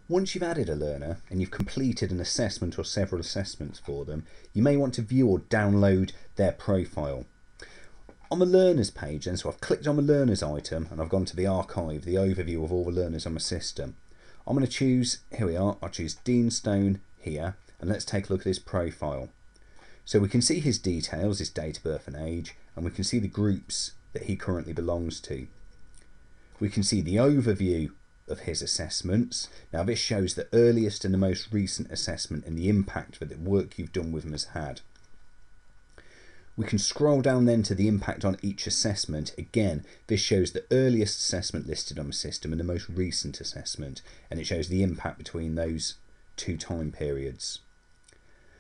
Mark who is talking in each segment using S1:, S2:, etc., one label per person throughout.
S1: Once you've added a learner and you've completed an assessment or several assessments for them, you may want to view or download their profile. On the learners page then, so I've clicked on the learners item and I've gone to the archive, the overview of all the learners on my system. I'm going to choose, here we are, I'll choose Dean Stone here, and let's take a look at his profile. So we can see his details, his date of birth and age, and we can see the groups that he currently belongs to. We can see the overview of his assessments. Now this shows the earliest and the most recent assessment and the impact that the work you've done with him has had. We can scroll down then to the impact on each assessment. Again, this shows the earliest assessment listed on the system and the most recent assessment, and it shows the impact between those two time periods.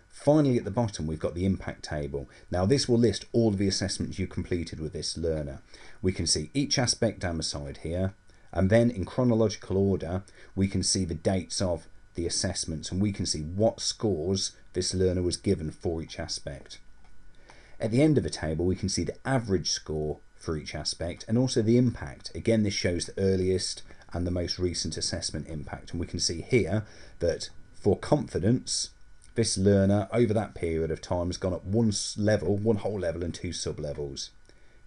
S1: Finally, at the bottom, we've got the impact table. Now this will list all of the assessments you completed with this learner. We can see each aspect down the side here, and then in chronological order, we can see the dates of the assessments, and we can see what scores this learner was given for each aspect. At the end of the table, we can see the average score for each aspect and also the impact. Again, this shows the earliest and the most recent assessment impact. And we can see here that for confidence, this learner over that period of time has gone up one level, one whole level and two sub-levels.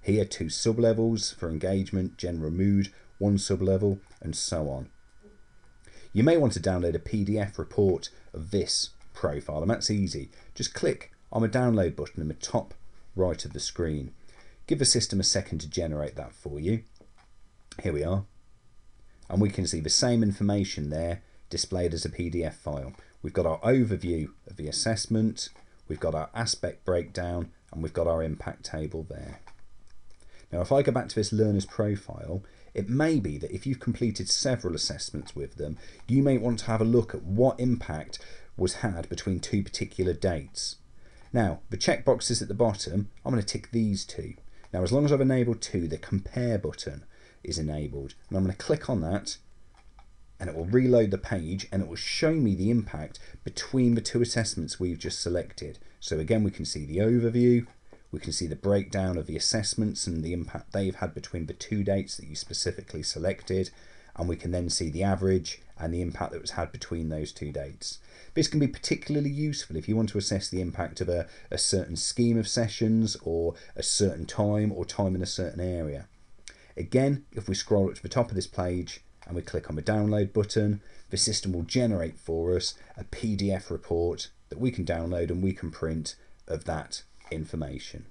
S1: Here, two sub-levels for engagement, general mood, one sub-level, and so on. You may want to download a PDF report of this profile, and that's easy. Just click on the download button in the top right of the screen. Give the system a second to generate that for you. Here we are. And we can see the same information there displayed as a PDF file. We've got our overview of the assessment, we've got our aspect breakdown, and we've got our impact table there. Now if I go back to this learner's profile, it may be that if you've completed several assessments with them, you may want to have a look at what impact was had between two particular dates. Now, the checkboxes at the bottom, I'm going to tick these two. Now, as long as I've enabled two, the compare button is enabled. And I'm going to click on that, and it will reload the page, and it will show me the impact between the two assessments we've just selected. So again, we can see the overview, we can see the breakdown of the assessments and the impact they've had between the two dates that you specifically selected, and we can then see the average and the impact that was had between those two dates. This can be particularly useful if you want to assess the impact of a certain scheme of sessions or a certain time or time in a certain area. Again, if we scroll up to the top of this page and we click on the download button, the system will generate for us a PDF report that we can download and we can print of that information.